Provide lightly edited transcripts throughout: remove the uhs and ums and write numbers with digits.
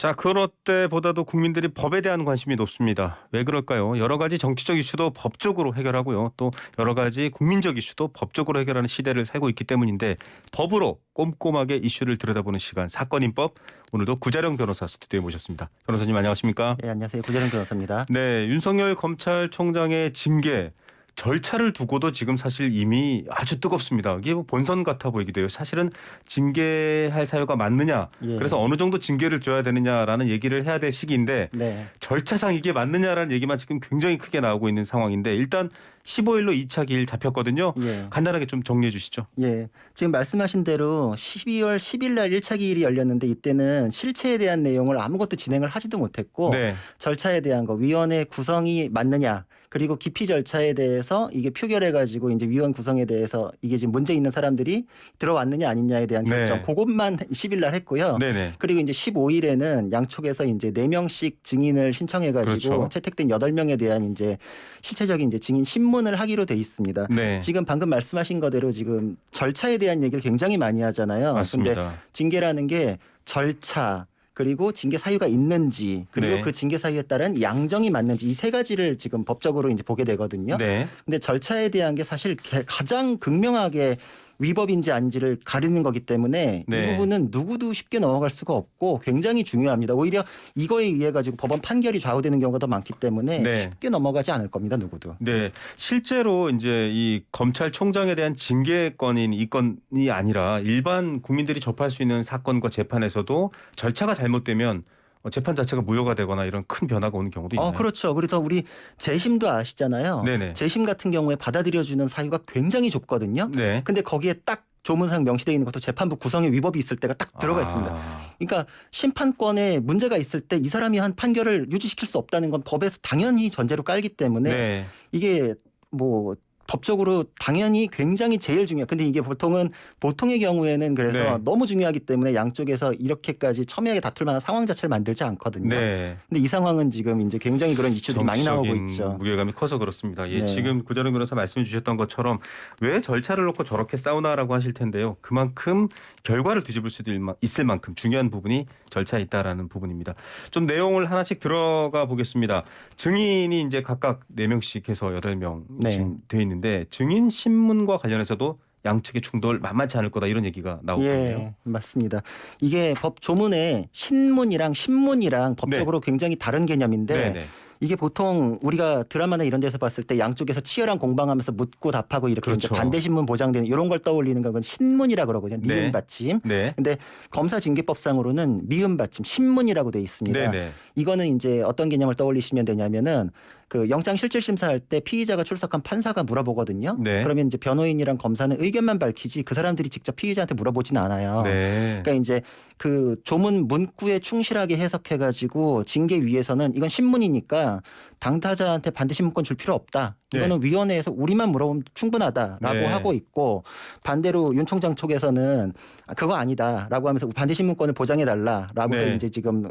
자, 그런 때보다도 국민들이 법에 대한 관심이 높습니다. 왜 그럴까요? 여러 가지 정치적 이슈도 법적으로 해결하고요. 또 여러 가지 국민적 이슈도 법적으로 해결하는 시대를 살고 있기 때문인데 법으로 꼼꼼하게 이슈를 들여다보는 시간 사건인법 오늘도 구자령 변호사 스튜디오에 모셨습니다. 변호사님 안녕하십니까? 네, 안녕하세요. 구자령 변호사입니다. 네, 윤석열 검찰총장의 징계 절차를 두고도 지금 사실 이미 아주 뜨겁습니다. 이게 뭐 본선 같아 보이기도 해요. 사실은 징계할 사유가 맞느냐, 예. 그래서 어느 정도 징계를 줘야 되느냐라는 얘기를 해야 될 시기인데 네. 절차상 이게 맞느냐라는 얘기만 지금 굉장히 크게 나오고 있는 상황인데 일단 15일로 2차 기일 잡혔거든요. 예. 간단하게 좀 정리해 주시죠. 예. 지금 말씀하신 대로 12월 10일 날 1차 기일이 열렸는데 이때는 실체에 대한 내용을 아무것도 진행을 하지도 못했고 네, 절차에 대한 거 위원회 구성이 맞느냐 그리고 기피 절차에 대해서 이게 표결해가지고 이제 위원 구성에 대해서 이게 지금 문제 있는 사람들이 들어왔느냐 아니냐에 대한 결정 네. 그것만 10일 날 했고요. 네네. 그리고 이제 15일에는 양쪽에서 이제 4명씩 증인을 신청해가지고 그렇죠. 채택된 8명에 대한 이제 실체적인 이제 증인 신문을 하기로 돼 있습니다. 네, 지금 방금 말씀하신 거대로 지금 절차에 대한 얘기를 굉장히 많이 하잖아요. 근데 맞습니다. 징계라는 게 절차 그리고 징계 사유가 있는지 그리고 네. 그 징계 사유에 따른 양정이 맞는지 이 세 가지를 지금 법적으로 이제 보게 되거든요. 네, 근데 절차에 대한 게 사실 가장 극명하게 위법인지 아닌지를 가리는 거기 때문에 네. 이 부분은 누구도 쉽게 넘어갈 수가 없고 굉장히 중요합니다. 오히려 이거에 의해 가지고 법원 판결이 좌우되는 경우가 더 많기 때문에 네. 쉽게 넘어가지 않을 겁니다. 누구도. 네, 실제로 이제 이 검찰총장에 대한 징계건인 이 건이 아니라 일반 국민들이 접할 수 있는 사건과 재판에서도 절차가 잘못되면 재판 자체가 무효가 되거나 이런 큰 변화가 오는 경우도 있나요? 그렇죠. 그래서 우리 재심도 아시잖아요. 네네. 재심 같은 경우에 받아들여주는 사유가 굉장히 좁거든요. 네. 근데 거기에 딱 조문상 명시되어 있는 것도 재판부 구성에 위법이 있을 때가 딱 들어가 있습니다. 그러니까 심판권에 문제가 있을 때 이 사람이 한 판결을 유지시킬 수 없다는 건 법에서 당연히 전제로 깔기 때문에 네. 이게 뭐 법적으로 당연히 굉장히 제일 중요해요. 근데 이게 보통의 경우에는 그래서 네. 너무 중요하기 때문에 양쪽에서 이렇게까지 첨예하게 다툴 만한 상황 자체를 만들지 않거든요. 네. 근데 이 상황은 지금 이제 굉장히 그런 이슈들이 많이 나오고 정치적인 있죠. 무게감이 커서 그렇습니다. 예, 네. 지금 구자령 변호사 말씀해 주셨던 것처럼 왜 절차를 놓고 저렇게 싸우나라고 하실 텐데요. 그만큼 결과를 뒤집을 수도 있을 만큼 중요한 부분이 절차에 있다라는 부분입니다. 좀 내용을 하나씩 들어가 보겠습니다. 증인이 이제 각각 4명씩 해서 8명 네. 지금 돼 있는데 증인 신문과 관련해서도 양측의 충돌 만만치 않을 거다 이런 얘기가 나오거든요. 예, 맞습니다. 이게 법 조문에 신문이랑 신문이랑 법적으로 굉장히 다른 개념인데 네네. 이게 보통 우리가 드라마나 이런 데서 봤을 때 양쪽에서 치열한 공방하면서 묻고 답하고 이렇게 이제 그렇죠. 반대 신문 보장되는 이런 걸 떠올리는 건 신문이라 그러거든요. 네. 니은 받침. 네. 근데 검사징계법상으로는 미음 받침 신문이라고 돼 있습니다. 네네. 이거는 이제 어떤 개념을 떠올리시면 되냐면은 그 영장 실질 심사할 때 피의자가 출석한 판사가 물어보거든요. 네. 그러면 이제 변호인이랑 검사는 의견만 밝히지 그 사람들이 직접 피의자한테 물어보지는 않아요. 네. 그러니까 이제 그 조문 문구에 충실하게 해석해가지고 징계위에서는 이건 신문이니까 당사자한테 반대 신문권 줄 필요 없다. 이거는 위원회에서 우리만 물어보면 충분하다라고 네. 하고 있고 반대로 윤 총장 쪽에서는 그거 아니다라고 하면서 반대 신문권을 보장해달라라고서 네. 이제 지금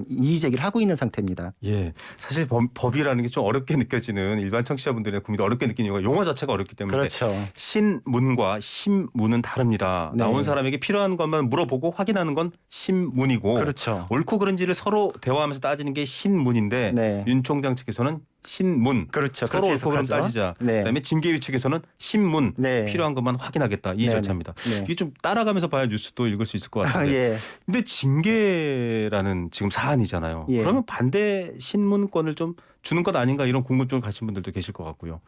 이의 제기를 하고 있는 상태입니다. 예, 사실 법이라는 게 좀 어렵게 느껴지는 일반 청취자분들이나 국민들 어렵게 느끼는 이유가 용어 자체가 어렵기 때문에 그렇죠. 신문과 신문은 다릅니다. 네. 나온 사람에게 필요한 것만 물어보고 확인하는 건 신문이고 그렇죠. 옳고 그른지를 서로 대화하면서 따지는 게 신문인데 네. 윤 총장 측에서는 신문 그렇죠. 서로 그렇게 옳고 그름 해석하죠. 따지자. 네. 그다음에 징계위 측에서는 신문 네. 필요한 것만 확인하겠다 이 네네. 절차입니다. 네. 이게 좀 따라가면서 봐야 뉴스도 읽을 수 있을 것 같은데. 예. 근데 징계라는 지금 사안이잖아요. 예. 그러면 반대 신문권을 좀 주는 것 아닌가 이런 궁금증을 가진 분들도 계실 것 같고요.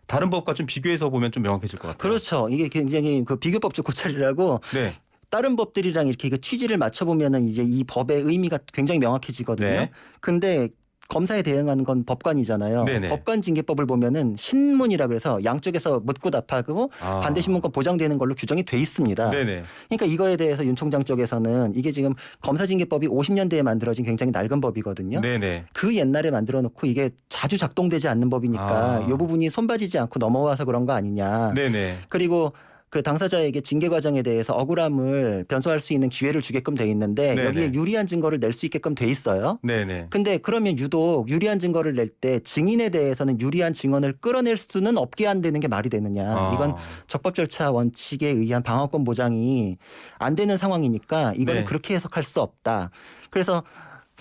다른 법과 좀 비교해서 보면 좀 명확해질 것 같아요. 그렇죠. 이게 굉장히 그 비교법적 고찰이라고 네. 다른 다른 법들이랑 이렇게 그 취지를 맞춰보면은 이제 이 법의 의미가 굉장히 명확해지거든요. 네. 근데 검사에 대응하는 건 법관이잖아요. 네네. 법관징계법을 보면은 신문이라 그래서 양쪽에서 묻고 답하고 반대 신문권 보장되는 걸로 규정이 돼 있습니다. 네네. 그러니까 이거에 대해서 윤 총장 쪽에서는 이게 지금 검사징계법이 50년대에 만들어진 굉장히 낡은 법이거든요. 네네. 그 옛날에 만들어 놓고 이게 자주 작동되지 않는 법이니까 이 부분이 손봐지지 않고 넘어와서 그런 거 아니냐. 네네. 그리고 그 당사자에게 징계 과정에 대해서 억울함을 변소할 수 있는 기회를 주게끔 돼 있는데 네네. 여기에 유리한 증거를 낼 수 있게끔 돼 있어요. 네네. 근데 그러면 유독 유리한 증거를 낼 때 증인에 대해서는 유리한 증언을 끌어낼 수는 없게 안 되는 게 말이 되느냐. 이건 적법 절차 원칙에 의한 방어권 보장이 안 되는 상황이니까 이거는 네. 그렇게 해석할 수 없다. 그래서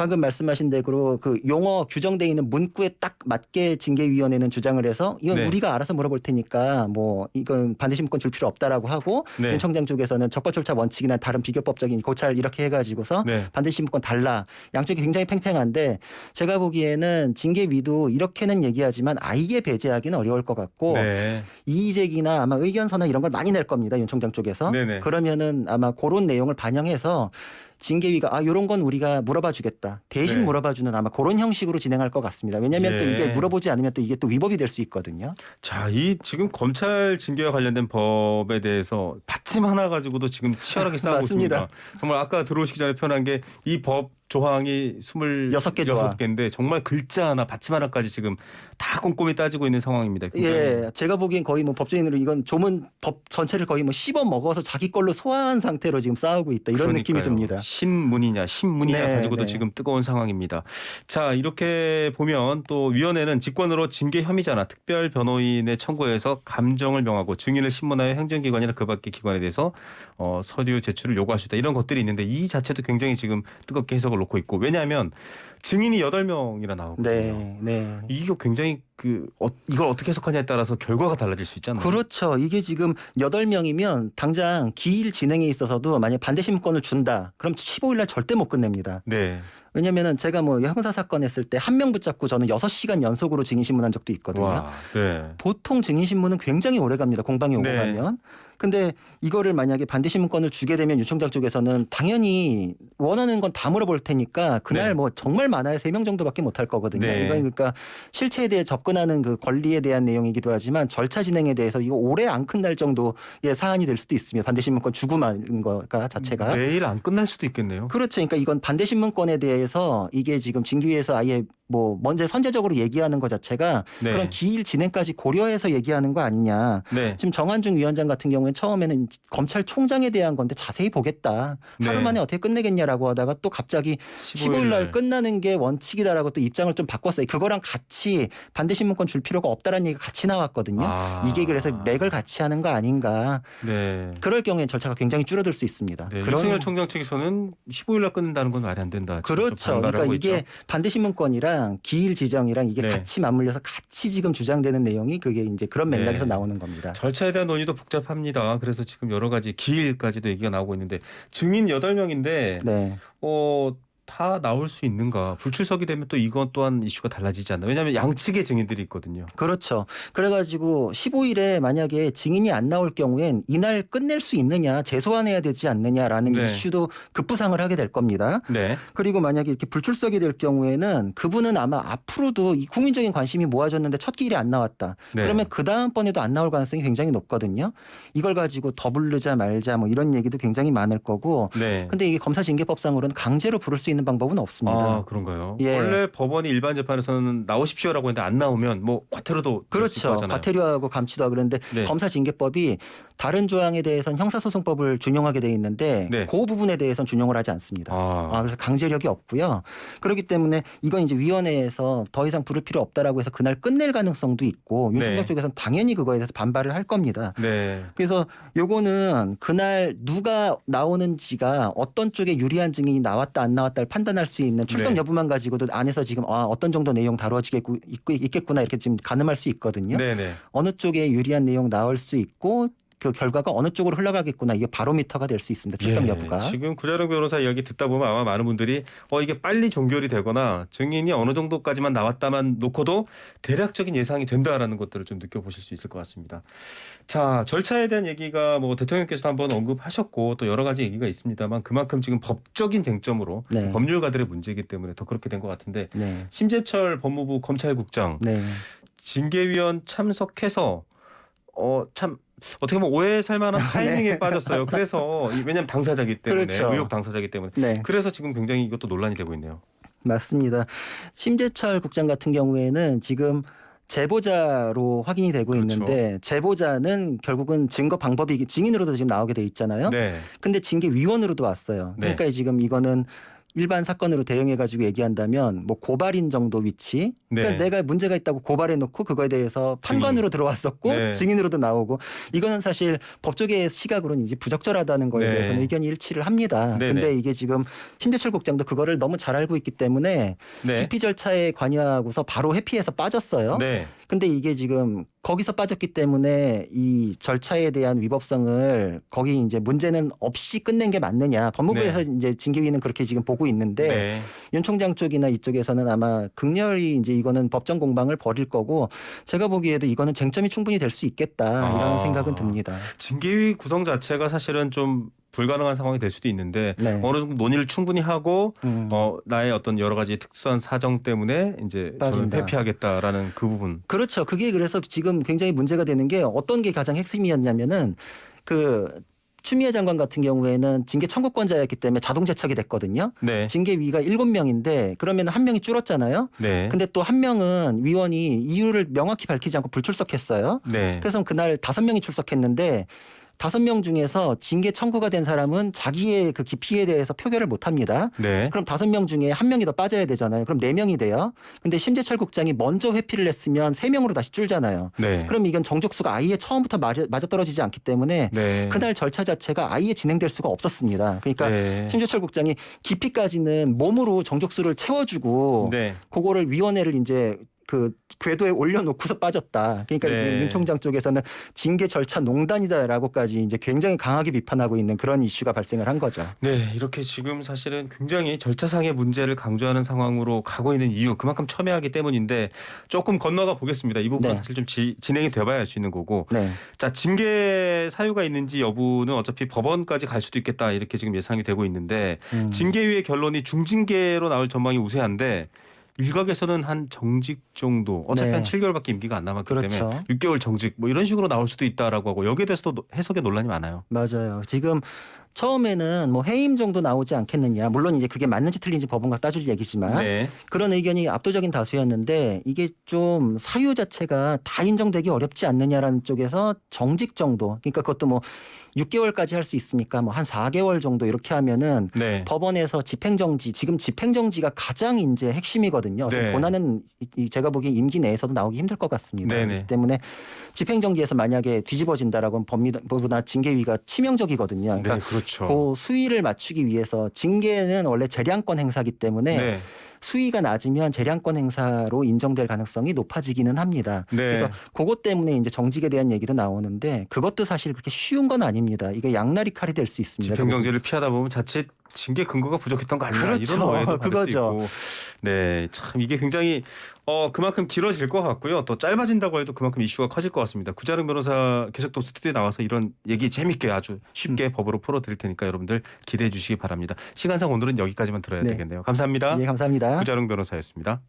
방금 말씀하신 대로 그 용어 규정돼 있는 문구에 딱 맞게 징계위원회는 주장을 해서 이건 네. 우리가 알아서 물어볼 테니까 뭐 이건 반드시 문건 줄 필요 없다라고 하고 네. 윤 총장 쪽에서는 적법절차 원칙이나 다른 비교법적인 고찰 이렇게 해가지고서 네. 반드시 문건 달라. 양쪽이 굉장히 팽팽한데 제가 보기에는 징계위도 이렇게는 얘기하지만 아예 배제하기는 어려울 것 같고 네. 이의제기나 아마 의견서나 이런 걸 많이 낼 겁니다. 윤 총장 쪽에서. 네네. 그러면은 아마 그런 내용을 반영해서 징계위가 요런 건 우리가 물어봐 주겠다. 대신 네. 물어봐 주는 아마 그런 형식으로 진행할 것 같습니다. 왜냐하면 또 예. 이게 물어보지 않으면 또 이게 또 위법이 될 수 있거든요. 자, 이 지금 검찰 징계와 관련된 법에 대해서 받침 하나 가지고도 지금 치열하게 싸우고 맞습니다. 있습니다. 정말 아까 들어오시기 전에 표현한 게 이 법 조항이 26개 조항. 26개인데 정말 글자 하나 받침 하나까지 지금 다 꼼꼼히 따지고 있는 상황입니다. 굉장히. 예, 제가 보기엔 거의 뭐 법조인으로 이건 조문 법 전체를 거의 뭐 씹어 먹어서 자기 걸로 소화한 상태로 지금 싸우고 있다 이런 느낌이 그러니까요. 듭니다. 신문이냐 신문이냐 네, 가지고도 네. 지금 뜨거운 상황입니다. 자, 이렇게 보면 또 위원회는 직권으로 징계 혐의자나 특별 변호인의 청구에서 감정을 명하고 증인을 신문하여 행정기관이나 그 밖의 기관에 대해서 서류 제출을 요구할 수 있다 이런 것들이 있는데 이 자체도 굉장히 지금 뜨겁게 해석을 놓고 있고 왜냐하면 증인이 8명이나 나오거든요. 네, 네. 이게 굉장히 이걸 어떻게 해석하냐에 따라서 결과가 달라질 수 있잖아요. 그렇죠. 이게 지금 8명이면 당장 기일 진행에 있어서도 만약 반대 심문권을 준다. 그럼 15일 날 절대 못 끝냅니다. 네. 왜냐면은 제가 뭐 형사 사건 했을 때 한 명 붙잡고 저는 6시간 연속으로 증인 신문한 적도 있거든요. 와, 네. 보통 증인 신문은 굉장히 오래 갑니다. 공방이 오고 네. 가면. 근데 이거를 만약에 반대 신문권을 주게 되면 윤 총장 쪽에서는 당연히 원하는 건 다 물어볼 테니까 그날 네. 뭐 정말 많아야 3명 정도밖에 못 할 거거든요. 네. 이건 그러니까 실체에 대해 접근하는 그 권리에 대한 내용이기도 하지만 절차 진행에 대해서 이거 오래 안 끝날 정도의 사안이 될 수도 있습니다. 반대 신문권 주고 마는 거가 자체가. 내일 안 끝날 수도 있겠네요. 그렇죠. 그러니까 이건 반대 신문권에 대해서 이게 지금 징계위에서 아예 뭐 먼저 선제적으로 얘기하는 것 자체가 네. 그런 기일 진행까지 고려해서 얘기하는 거 아니냐. 네. 지금 정한중 위원장 같은 경우에는 처음에는 검찰총장에 대한 건데 자세히 보겠다. 하루 네. 만에 어떻게 끝내겠냐라고 하다가 또 갑자기 15일 날 끝나는 게 원칙이다라고 또 입장을 좀 바꿨어요. 그거랑 같이 반대 신문권 줄 필요가 없다라는 얘기가 같이 나왔거든요. 아. 이게 그래서 맥을 같이 하는 거 아닌가. 네. 그럴 경우에 절차가 굉장히 줄어들 수 있습니다. 네. 윤석열 총장 측에서는 15일 날 끝낸다는 건 말이 안 된다. 그렇죠. 그러니까 이게 반대 신문권이랑 기일 지정이랑 이게 네. 같이 맞물려서 같이 지금 주장되는 내용이 그게 이제 그런 맥락에서 네. 나오는 겁니다. 절차에 대한 논의도 복잡합니다. 그래서 지금 여러 가지 기일까지도 얘기가 나오고 있는데 증인 8명인데 네. 다 나올 수 있는가? 불출석이 되면 또 이건 또한 이슈가 달라지지 않나? 왜냐하면 양측의 증인들이 있거든요. 그렇죠. 그래가지고 15일에 만약에 증인이 안 나올 경우엔 이날 끝낼 수 있느냐, 재소환해야 되지 않느냐라는 네. 이슈도 급부상을 하게 될 겁니다. 네. 그리고 만약에 이렇게 불출석이 될 경우에는 그분은 아마 앞으로도 이 국민적인 관심이 모아졌는데 첫 기일에 안 나왔다. 네. 그러면 그 다음번에도 안 나올 가능성이 굉장히 높거든요. 이걸 가지고 더 부르자 말자 뭐 이런 얘기도 굉장히 많을 거고. 네. 근데 이게 검사징계법상으로는 강제로 부를 수 있는 방법은 없습니다. 아, 그런가요? 예. 원래 법원이 일반 재판에서는 나오십시오라고 했는데 안 나오면 뭐 과태료도 그렇죠. 과태료하고 감치도 하고 그런데 네. 검사징계법이 다른 조항에 대해서는 형사소송법을 준용하게 돼 있는데 네. 그 부분에 대해서는 준용을 하지 않습니다. 아, 그래서 강제력이 없고요. 그렇기 때문에 이건 이제 위원회에서 더 이상 부를 필요 없다라고 해서 그날 끝낼 가능성도 있고 윤 네. 총장 쪽에서는 당연히 그거에 대해서 반발을 할 겁니다. 네. 그래서 요거는 그날 누가 나오는지가 어떤 쪽에 유리한 증인이 나왔다 안 나왔다를 판단할 수 있는 출석 네. 여부만 가지고도 안에서 지금 어떤 정도 내용 다루어지겠구나 이렇게 지금 가늠할 수 있거든요. 네네. 어느 쪽에 유리한 내용 나올 수 있고 그 결과가 어느 쪽으로 흘러가겠구나 이게 바로미터가 될 수 있습니다. 출석 여부가. 지금 구자룡 변호사 이야기 듣다 보면 아마 많은 분들이 이게 빨리 종결이 되거나 증인이 어느 정도까지만 나왔다만 놓고도 대략적인 예상이 된다라는 것들을 좀 느껴보실 수 있을 것 같습니다. 자, 절차에 대한 얘기가 뭐 대통령께서 한번 언급하셨고 또 여러 가지 얘기가 있습니다만 그만큼 지금 법적인 쟁점으로 네. 법률가들의 문제이기 때문에 더 그렇게 된 것 같은데 네. 심재철 법무부 검찰국장 네. 징계위원 참석해서 참 어떻게 보면 오해에 살만한 타이밍에 빠졌어요. 그래서 왜냐하면 당사자기 때문에 그렇죠. 의혹 당사자기 때문에 네. 그래서 지금 굉장히 이것도 논란이 되고 있네요. 맞습니다. 심재철 국장 같은 경우에는 지금 제보자로 확인이 되고 그렇죠. 있는데 제보자는 결국은 증거 방법이 증인으로도 지금 나오게 돼 있잖아요. 네. 근데 징계위원으로도 왔어요. 네. 그러니까 지금 이거는 일반 사건으로 대응해가지고 얘기한다면 뭐 고발인 정도 위치. 그러니까 네. 내가 문제가 있다고 고발해놓고 그거에 대해서 판관으로 들어왔었고 네. 증인으로도 나오고 이거는 사실 법조계의 시각으로는 이제 부적절하다는 거에 네. 대해서는 의견이 일치를 합니다. 네네. 근데 이게 지금 심재철 국장도 그거를 너무 잘 알고 있기 때문에 네. 기피 절차에 관여하고서 바로 회피해서 빠졌어요. 네. 근데 이게 지금 거기서 빠졌기 때문에 이 절차에 대한 위법성을 거기 이제 문제는 없이 끝낸 게 맞느냐. 법무부에서 이제 징계위는 그렇게 지금 보고 있는데 네. 윤 총장 쪽이나 이쪽에서는 아마 극렬히 이제 이거는 법정 공방을 벌일 거고 제가 보기에도 이거는 쟁점이 충분히 될 수 있겠다 이런 생각은 듭니다. 징계위 구성 자체가 사실은 좀 불가능한 상황이 될 수도 있는데 네. 어느 정도 논의를 충분히 하고 음. 나의 어떤 여러 가지 특수한 사정 때문에 이제 저는 빠진다. 회피하겠다라는 그 부분. 그렇죠. 그게 그래서 지금 굉장히 문제가 되는 게 어떤 게 가장 핵심이었냐면은 그 추미애 장관 같은 경우에는 징계 청구권자였기 때문에 자동 제척이 됐거든요. 네. 징계위가 7명인데 그러면 한 명이 줄었잖아요. 네. 근데 또 한 명은 위원이 이유를 명확히 밝히지 않고 불출석했어요. 네. 그래서 그날 5명이 출석했는데 5명 중에서 징계 청구가 된 사람은 자기의 그 기피에 대해서 표결을 못 합니다. 네. 그럼 5명 중에 1명이 더 빠져야 되잖아요. 그럼 4명이 돼요. 근데 심재철 국장이 먼저 회피를 했으면 3명으로 다시 줄잖아요. 네. 그럼 이건 정족수가 아예 처음부터 맞아떨어지지 않기 때문에 네. 그날 절차 자체가 아예 진행될 수가 없었습니다. 그러니까 네. 심재철 국장이 기피까지는 몸으로 정족수를 채워주고 네. 그거를 위원회를 이제 그 궤도에 올려놓고서 빠졌다. 그러니까 네. 지금 윤 총장 쪽에서는 징계 절차 농단이다라고까지 이제 굉장히 강하게 비판하고 있는 그런 이슈가 발생을 한 거죠. 네, 이렇게 지금 사실은 굉장히 절차상의 문제를 강조하는 상황으로 가고 있는 이유 그만큼 첨예하기 때문인데 조금 건너가 보겠습니다. 이 부분은 네. 사실 좀 진행이 돼봐야 알 수 있는 거고. 네. 자, 징계 사유가 있는지 여부는 어차피 법원까지 갈 수도 있겠다 이렇게 지금 예상이 되고 있는데 징계위의 결론이 중징계로 나올 전망이 우세한데 일각에서는 한 정직 정도 어차피 네. 한 7개월밖에 임기가 안 남았기 그렇죠. 때문에 6개월 정직 뭐 이런 식으로 나올 수도 있다라고 하고 여기에 대해서도 해석에 논란이 많아요. 맞아요. 지금 처음에는 뭐 해임 정도 나오지 않겠느냐. 물론 이제 그게 맞는지 틀린지 법원과 따질 얘기지만 네. 그런 의견이 압도적인 다수였는데 이게 좀 사유 자체가 다 인정되기 어렵지 않느냐라는 쪽에서 정직 정도. 그러니까 그것도 뭐 6개월까지 할 수 있으니까 뭐 한 4개월 정도 이렇게 하면은 네. 법원에서 집행정지 지금 집행정지가 가장 이제 핵심이거든요. 네. 권한은 제가 보기엔 임기 내에서도 나오기 힘들 것 같습니다. 네네. 그렇기 때문에 집행정지에서 만약에 뒤집어진다라고 하면 법무부나 징계위가 치명적이거든요. 그러니까 네, 그렇죠. 그 수위를 맞추기 위해서 징계는 원래 재량권 행사기 때문에 네. 수위가 낮으면 재량권 행사로 인정될 가능성이 높아지기는 합니다. 네. 그래서 그것 때문에 이제 정직에 대한 얘기도 나오는데 그것도 사실 그렇게 쉬운 건 아닙니다. 이게 양날이 칼이 될 수 있습니다. 집행정지를 피하다 보면 자칫 징계 근거가 부족했던 거 아니냐 그렇죠. 이런 오해도 받을 그거죠. 수 있고. 네, 참 이게 굉장히 그만큼 길어질 것 같고요. 또 짧아진다고 해도 그만큼 이슈가 커질 것 같습니다. 구자룡 변호사 계속 또 스튜디오에 나와서 이런 얘기 재밌게 아주 쉽게 법으로 풀어드릴 테니까 여러분들 기대해 주시기 바랍니다. 시간상 오늘은 여기까지만 들어야 네. 되겠네요. 감사합니다. 예, 감사합니다. 구자룡 변호사였습니다.